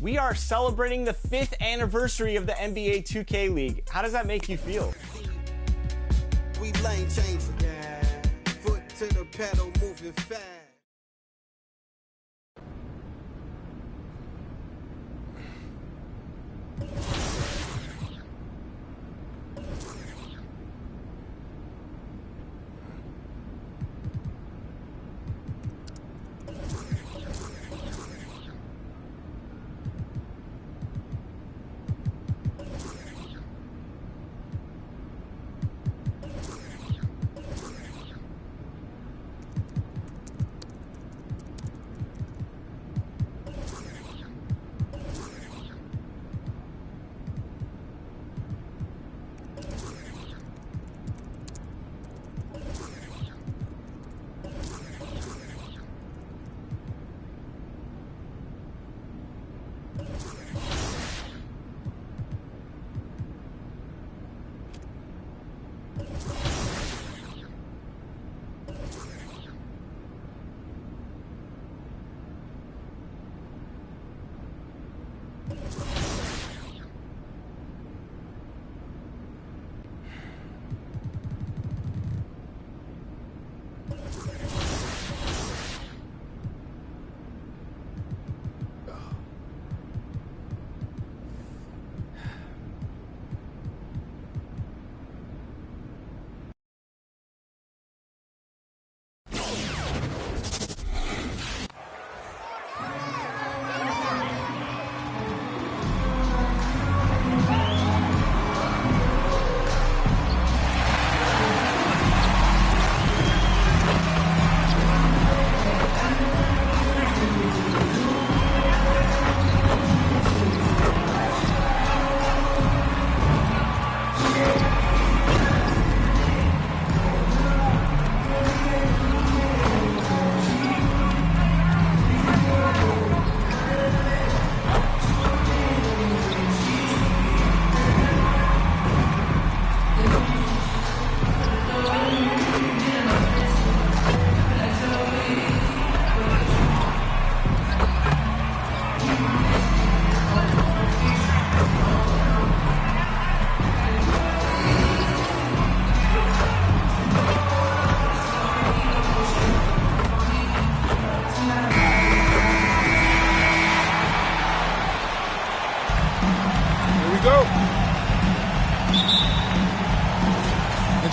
We are celebrating the 5th anniversary of the NBA 2K League. How does that make you feel? We lane changer. Yeah. Foot to the pedal, moving fast.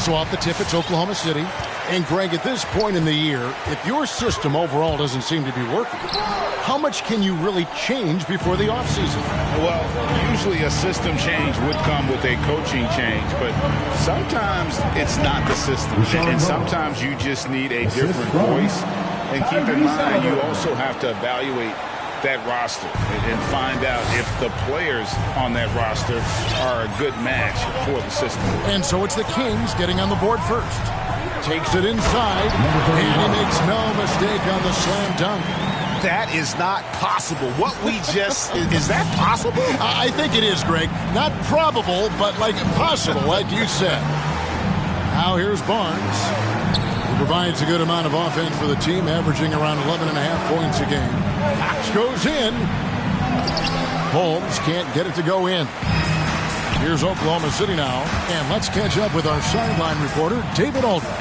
So off the tip, it's Oklahoma City. And Greg, at this point in the year, if your system overall doesn't seem to be working, how much can you really change before the offseason? Well, usually a system change would come with a coaching change, but sometimes it's not the system. And sometimes you just need a different voice. And keep in mind, you also have to evaluate that roster and find out if the players on that roster are a good match for the system. And so it's the Kings getting on the board first. Takes it inside, and he makes no mistake on the slam dunk. That is not possible. What we just, is that possible? I think it is, Greg. Not probable, but like possible, like you said. Now here's Barnes. He provides a good amount of offense for the team, averaging around 11.5 points a game. Fox goes in. Holmes can't get it to go in. Here's Oklahoma City now, and let's catch up with our sideline reporter, David Aldridge.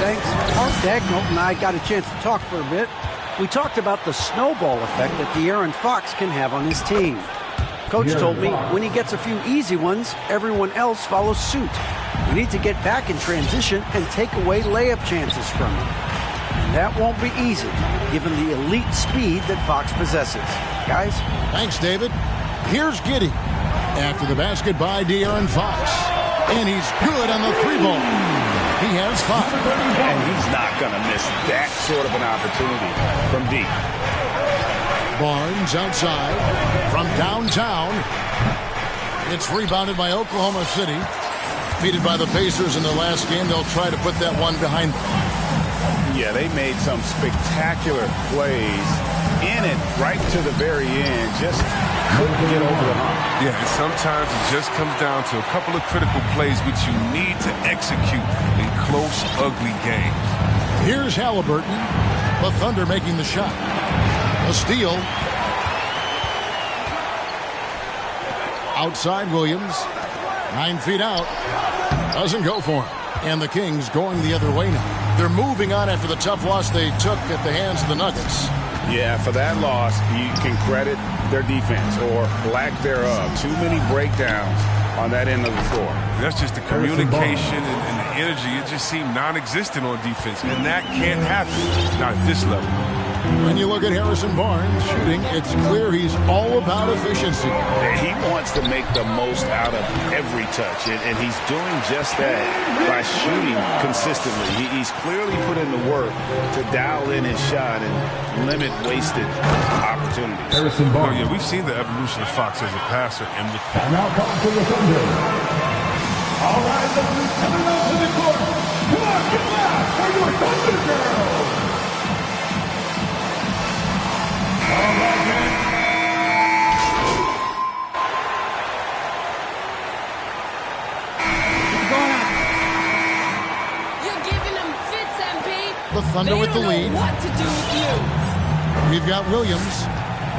Thanks. Art Dagnall and I got a chance to talk for a bit. We talked about the snowball effect that De'Aaron Fox can have on his team. Coach told me when he gets a few easy ones, everyone else follows suit. We need to get back in transition and take away layup chances from him. And that won't be easy, given the elite speed that Fox possesses. Guys? Thanks, David. Here's Giddey. After the basket by De'Aaron Fox. And he's good on the three ball. He has 5. And he's not going to miss that sort of an opportunity from deep. Barnes outside from downtown. It's rebounded by Oklahoma City. Defeated by the Pacers in the last game. They'll try to put that one behind them. Yeah, they made some spectacular plays in it right to the very end. Just couldn't get over the hump. Yeah, and sometimes it just comes down to a couple of critical plays which you need to execute in close, ugly games. Here's Halliburton. The Thunder making the shot. A steal. Outside Williams. 9 feet out. Doesn't go for him. And the Kings going the other way now. They're moving on after the tough loss they took at the hands of the Nuggets. Yeah, for that loss, you can credit their defense or lack thereof. Too many breakdowns on that end of the floor. That's just the communication and the energy. It just seemed non-existent on defense, and that can't happen, not at this level. When you look at Harrison Barnes shooting, it's clear he's all about efficiency. He wants to make the most out of every touch, and he's doing just that by shooting consistently. He's clearly put in the work to dial in his shot and limit wasted opportunities. Harrison Barnes. Oh, yeah, we've seen the evolution of Fox as a passer, and with now comes to the Thunder. All right, ladies, coming out to the court. Come on, get loud for your Thunder girls. The Thunder with the lead. What to do with you? We've got Williams,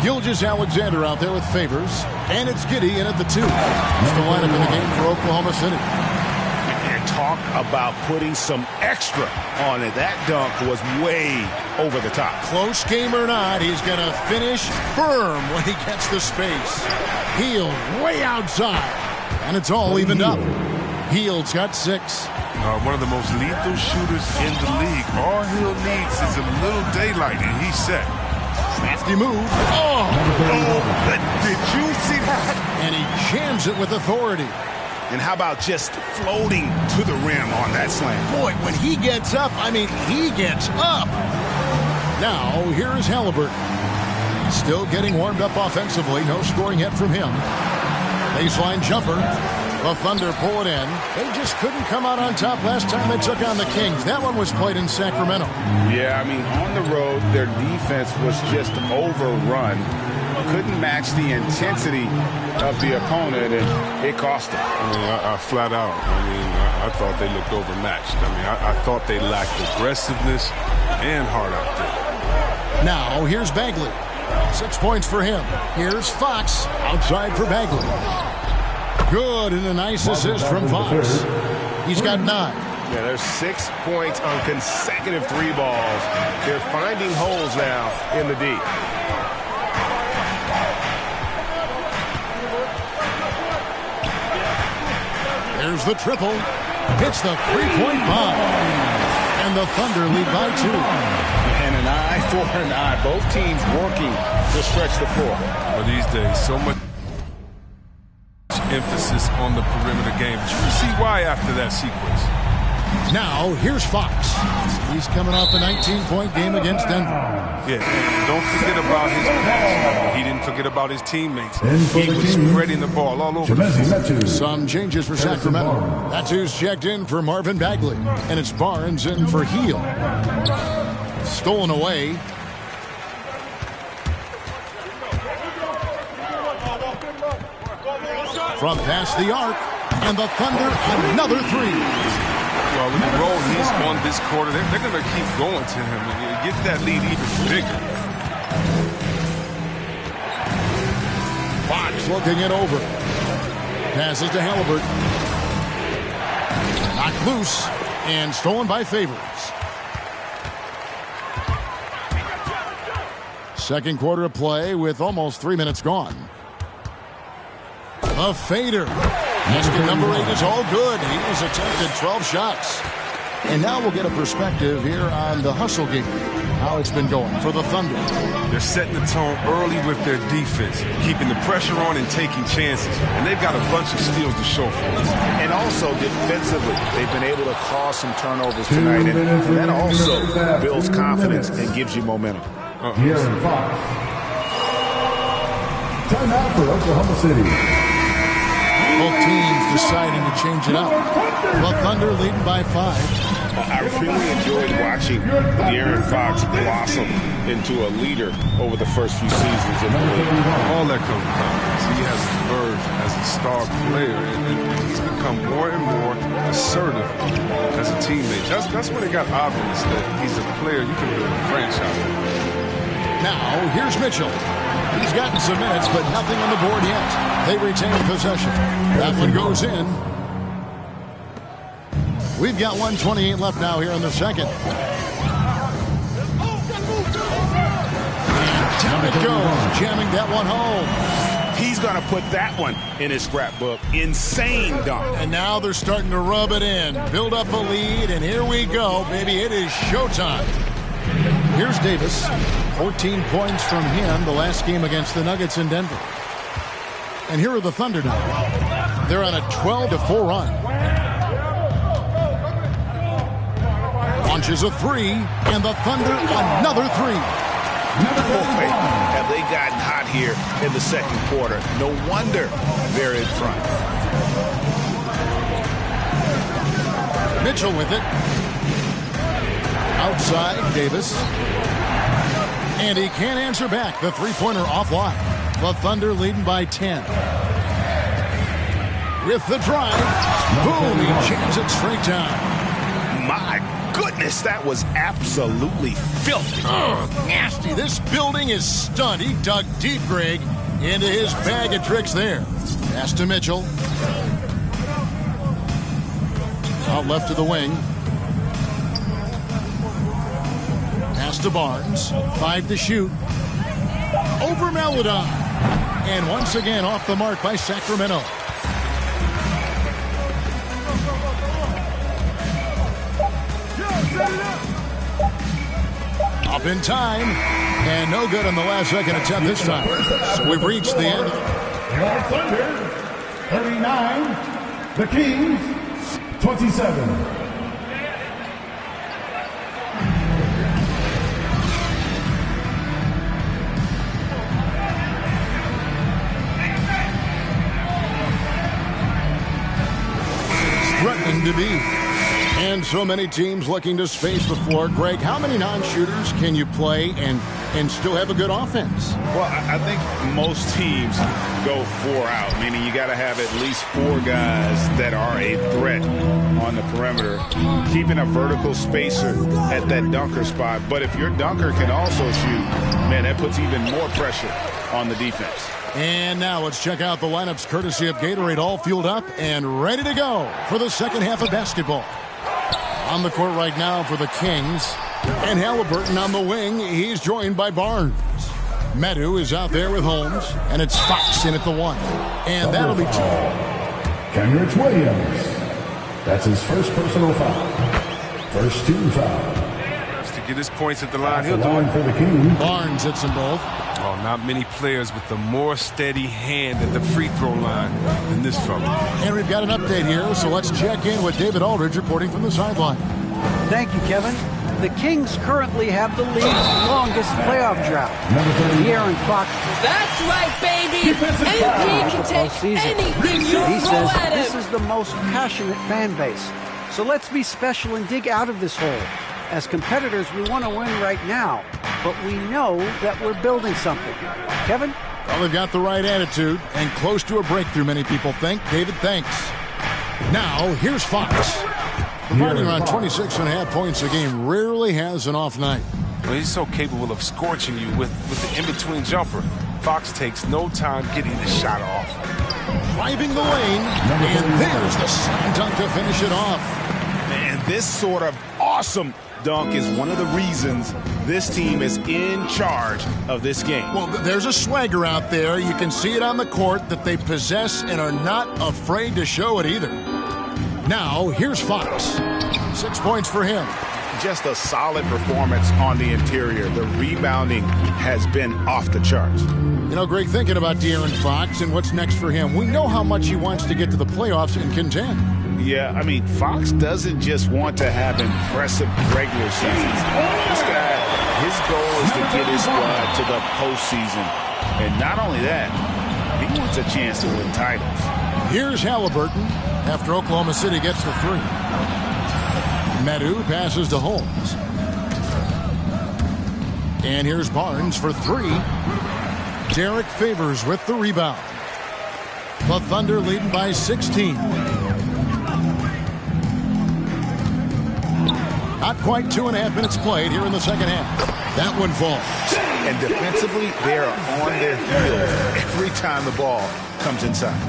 Gilgeous-Alexander out there with Favors, and it's Giddey in at the 2. It's the lineup in the game for Oklahoma City. And talk about putting some extra on it. That dunk was way over the top. Close game or not, he's going to finish firm when he gets the space. Hield way outside, and it's all evened up. Hield's got 6. One of the most lethal shooters in the league. All Hield needs is a little daylight, and he's set. Crafty move. Oh, Did you see that? and he jams it with authority. And how about just floating to the rim on that slam? Boy, when he gets up, I mean, he gets up. Now, here's Halliburton. Still getting warmed up offensively. No scoring yet from him. Baseline jumper. The Thunder pull it in. They just couldn't come out on top last time they took on the Kings. That one was played in Sacramento. Yeah, I mean, on the road, their defense was just overrun. Couldn't match the intensity of the opponent, and it cost them. I mean, I flat out. I thought they looked overmatched. I thought they lacked aggressiveness and heart out there. Now, here's Bagley. 6 points for him. Here's Fox outside for Bagley. Good, and a nice assist from Fox. He's got 9. Yeah, there's 6 points on consecutive 3 balls. They're finding holes now in the D. There's the triple. Hits the 3-point bomb. And the Thunder lead by 2. And an eye for an eye. Both teams working to stretch the floor. But these days, so much emphasis on the perimeter game. But you can see why after that sequence. Now, here's Fox. He's coming off a 19-point game against Denver. Yeah, don't forget about his pass. He didn't forget about his teammates. He was spreading the ball all over the field. Some changes for Sacramento. That's who's checked in for Marvin Bagley. And it's Barnes in for Hield. Stolen away. From past the arc, and the Thunder, another 3. Well, with the role he's on this quarter, they're going to keep going to him and get that lead even bigger. Fox looking it over. Passes to Halliburton. Knocked loose and stolen by Favors. Second quarter of play with almost 3 minutes gone. A fader. Basket number 8 is all good. He has attempted 12 shots. And now we'll get a perspective here on the hustle game. How it's been going for the Thunder. They're setting the tone early with their defense, keeping the pressure on and taking chances. And they've got a bunch of steals to show for it. And also defensively, they've been able to cause some turnovers tonight. And that also builds confidence and gives you momentum. Here in Fox. Timeout for Oklahoma City. Both teams deciding to change it up. The Thunder leading by 5. I really enjoyed watching De'Aaron Fox blossom into a leader over the first few seasons in the league. All that comes with confidence. He has emerged as a star player, and he's become more and more assertive as a teammate. That's when it got obvious that he's a player you can build a franchise with. Now, here's Mitchell. He's gotten some minutes, but nothing on the board yet. They retain possession. That one goes in. We've got 1:28 left now here in the second. And down it goes, jamming that one home. He's going to put that one in his scrapbook. Insane dunk. And now they're starting to rub it in. Build up a lead, and here we go, baby. It is showtime. Here's Davis. 14 points from him the last game against the Nuggets in Denver. And here are the Thunder now. They're on a 12-4 run. Launches a three, and the Thunder another three. Boy, have they gotten hot here in the second quarter. No wonder they're in front. Mitchell with it. Outside, Davis. And he can't answer back. The three-pointer offline. The Thunder leading by 10. With the drive. Boom, he jams it straight down. My goodness, that was absolutely filthy. Ugh, nasty. This building is stunned. He dug deep, Greg, into his bag of tricks there. Pass to Mitchell. Out left to the wing. Pass to Barnes. 5 to shoot. Over Maledon. And once again off the mark by Sacramento. Up in time. And no good on the last second attempt this time. So we've reached the end. Your Thunder, 39. The Kings, 27. Threatening to be. And so many teams looking to space the floor. Greg, how many non-shooters can you play and still have a good offense? Well, I think most teams go 4 out, meaning you got to have at least 4 guys that are a threat on the perimeter, keeping a vertical spacer at that dunker spot. But if your dunker can also shoot, man, that puts even more pressure on the defense. And now let's check out the lineups courtesy of Gatorade, all fueled up and ready to go for the second half of basketball. On the court right now for the Kings. And Halliburton on the wing. He's joined by Barnes. Medu is out there with Holmes. And it's Fox in at the 1. And that'll be 2. Kenrich Williams. That's his first personal foul. First 2 fouls. To get his points at the line, he'll do Line it. for the Kings. Barnes hits them both. Oh, not many players with the more steady hand at the free throw line than this fella. And we've got an update here, so let's check in with David Aldridge reporting from the sideline. Thank you, Kevin. The Kings currently have the league's longest playoff drought. De'Aaron Fox. That's right, baby. MVP can take anything you He throw says at this him. is the most passionate fan base. So let's be special and dig out of this hole. As competitors, we want to win right now, but we know that we're building something. Kevin? Well, they've got the right attitude and close to a breakthrough, many people think. David, thanks. Now, here's Fox. Providing around 26.5 points a game, rarely has an off night. Well, he's so capable of scorching you with the in-between jumper. Fox takes no time getting the shot off. Driving the lane, and there's the slam dunk to finish it off. Man, this sort of awesome dunk is one of the reasons this team is in charge of this game. Well, there's a swagger out there. You can see it on the court that they possess and are not afraid to show it either. Now, here's Fox. 6 points for him. Just a solid performance on the interior. The rebounding has been off the charts. You know, Greg, thinking about De'Aaron Fox and what's next for him, we know how much he wants to get to the playoffs and contend. Yeah, I mean, Fox doesn't just want to have impressive regular seasons. This guy, his goal is to get his squad to the postseason. And not only that, he wants a chance to win titles. Here's Halliburton after Oklahoma City gets the 3. Medu passes to Holmes. And here's Barnes for 3. Derek Favors with the rebound. The Thunder leading by 16. Not quite 2.5 minutes played here in the second half. That one falls. And defensively, they are on their heels every time the ball comes inside.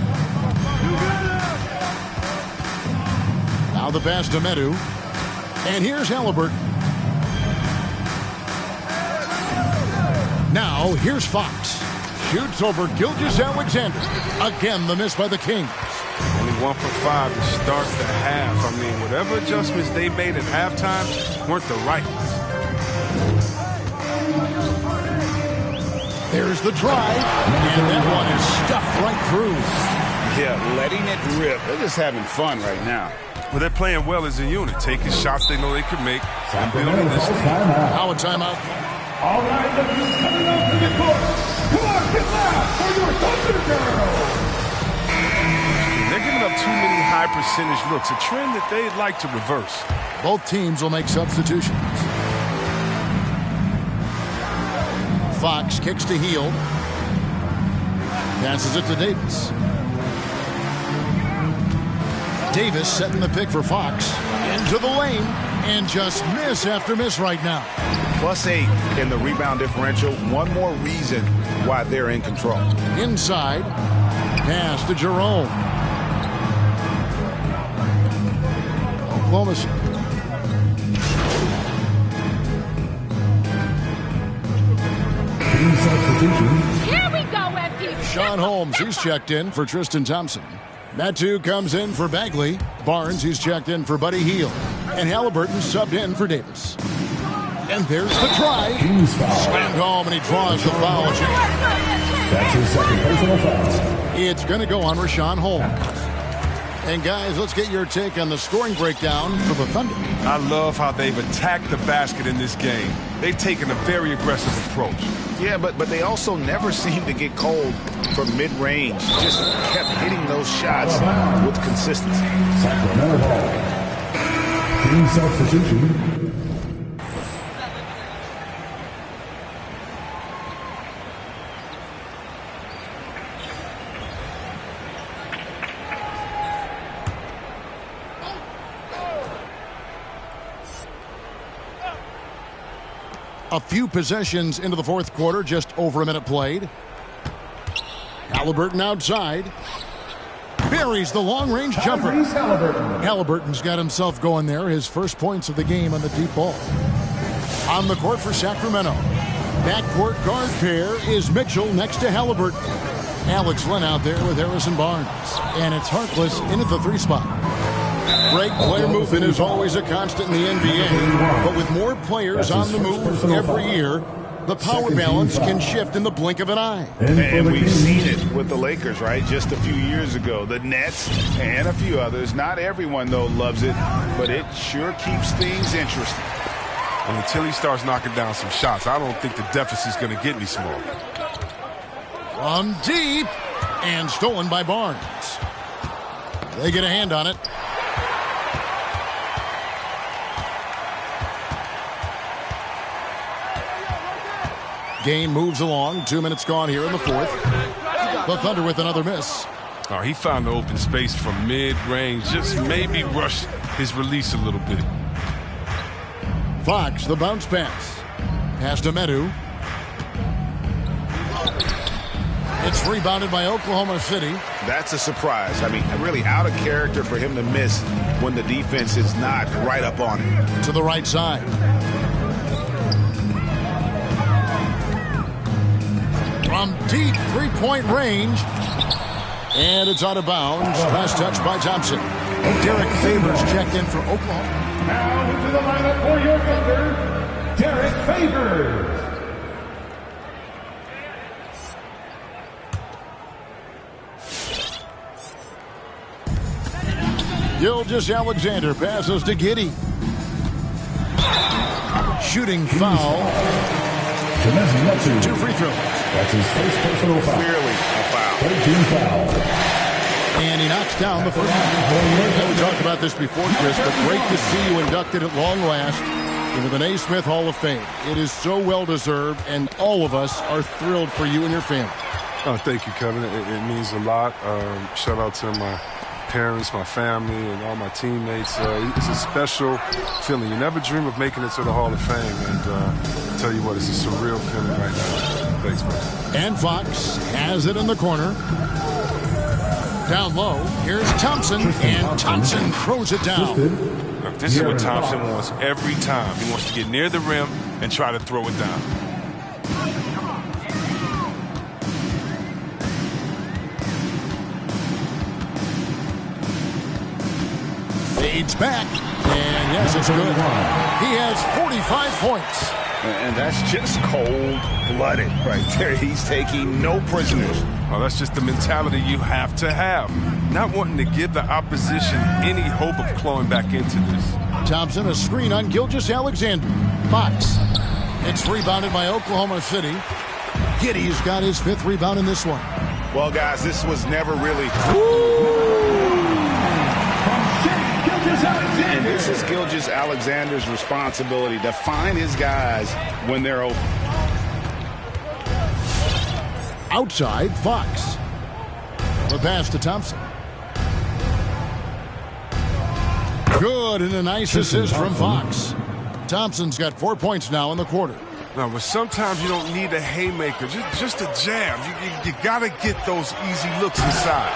Now the pass to Medu. And here's Halliburton. Now here's Fox. Shoots over Gilgeous-Alexander. Again, the miss by the Kings. Only 1 for 5 to start the half. I mean, whatever adjustments they made at halftime weren't the right ones. There's the drive, and that one is stuffed right through. Yeah, letting it rip. They're just having fun right now. Well, they're playing well as a unit, taking shots they know they can make, and building this team. Now a timeout. All right, look who's coming up to the court. Come on, get loud for your Thunder Girls. They're giving up too many high percentage looks, a trend that they'd like to reverse. Both teams will make substitutions. Fox kicks to Hield. Passes it to Davis. Davis setting the pick for Fox. Into the lane. And just miss after miss right now. +8 in the rebound differential. One more reason why they're in control. Inside. Pass to Jerome. Oklahoma. Here we go, MP. Sean Holmes, he's checked in for Tristan Thompson. Metu comes in for Bagley. Barnes, he's checked in for Buddy Hield. And Halliburton subbed in for Davis. And there's the try. Slammed home, and he draws the foul. That's his second personal foul. It's going to go on Rashawn Holmes. And guys, let's get your take on the scoring breakdown for the Thunder. I love how they've attacked the basket in this game. They've taken a very aggressive approach. Yeah, but they also never seem to get cold from mid-range. Just kept hitting those shots with consistency. Sacramento ball. Team substitution. A few possessions into the fourth quarter, just over a minute played. Halliburton outside. Buries the long-range jumper. Halliburton's got himself going there. His first points of the game on the deep ball. On the court for Sacramento. Backcourt guard pair is Mitchell next to Halliburton. Alex Len out there with Harrison Barnes. And it's Harkless in at the 3 spot. Great player movement is always a constant in the NBA, but with more players on the move every year, the power balance can shift in the blink of an eye. And we've seen it with the Lakers, right? Just a few years ago. The Nets and a few others. Not everyone, though, loves it, but it sure keeps things interesting. And until he starts knocking down some shots, I don't think the deficit's going to get any smaller. From deep, and stolen by Barnes. They get a hand on it. Game moves along. 2 minutes gone here in the fourth. The Thunder with another miss. Oh, he found the open space from mid-range. Just maybe rush his release a little bit. Fox, the bounce pass. Pass to Medu. It's rebounded by Oklahoma City. That's a surprise. I mean, really out of character for him to miss when the defense is not right up on him. To the right side. From deep three-point range. And it's out of bounds. Last touch by Thompson. Derek Favors checked in for Oklahoma. Now into the lineup for your Thunder, Derek Favors. Gilgeous-Alexander passes to Giddey. Shooting foul. 2 free throws. That's his first personal foul. Clearly a foul. 13 foul. And he knocks down the first one. We talked about this before, Chris, but great to see you inducted at long last into the Naismith Hall of Fame. It is so well-deserved, and all of us are thrilled for you and your family. Oh, thank you, Kevin. It means a lot. Shout out to my parents, my family, and all my teammates. It's a special feeling. You never dream of making it to the Hall of Fame, and I tell you what, it's a surreal feeling right now. Thanks, man. And Fox has it in the corner. Down low, here's Thompson, and Thompson throws it down. Look, this is what Thompson wants every time. He wants to get near the rim and try to throw it down. Fades back, and yes, it's good. He has 45 points. And that's just cold-blooded right there. He's taking no prisoners. Well, that's just the mentality you have to have. Not wanting to give the opposition any hope of clawing back into this. Thompson, a screen on Gilgeous-Alexander. Fox. It's rebounded by Oklahoma City. Giddey's got his 5th rebound in this one. Well, guys, this was never really... And this is Gilgeous-Alexander's responsibility to find his guys when they're open. Outside, Fox. The pass to Thompson. Good, and a nice assist from Fox. Thompson's got 4 points now in the quarter. No, but sometimes you don't need a haymaker, just a jab. You got to get those easy looks inside.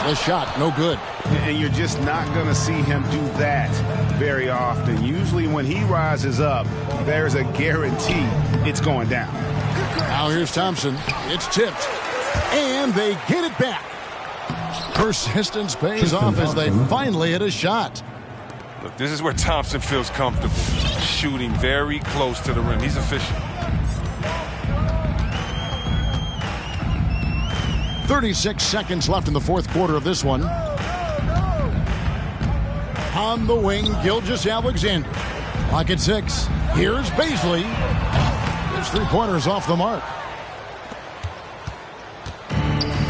The shot, no good. And you're just not going to see him do that very often. Usually when he rises up, there's a guarantee it's going down. Now here's Thompson. It's tipped. And they get it back. Persistence pays off as they finally hit a shot. Look, this is where Thompson feels comfortable. Shooting very close to the rim. He's efficient. 36 seconds left in the 4th quarter of this one. On the wing, Gilgeous-Alexander. Clock at 6. Here's Baisley. His 3-pointers off the mark.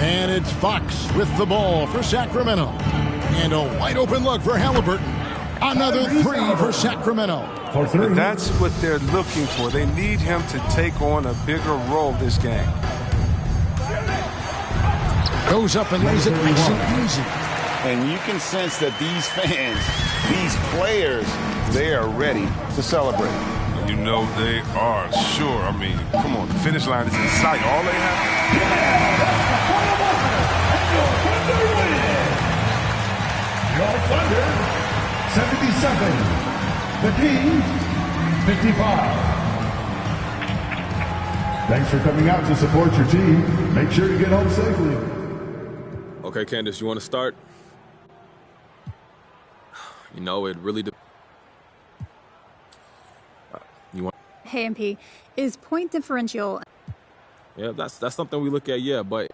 And it's Fox with the ball for Sacramento. And a wide open look for Halliburton. Another 3 for Sacramento. And that's what they're looking for. They need him to take on a bigger role this game. Goes up and lays it nice and easy. And you can sense that these fans, these players, they are ready to celebrate. You know they are, sure. I mean, come on, the finish line is in sight. All they have... Your Thunder, 77. The Kings, 55. Thanks for coming out to support your team. Make sure you get home safely. Okay, Candace, you want to start? You know, it really... You want... Hey, MP, is point differential... Yeah, that's something we look at, yeah, but...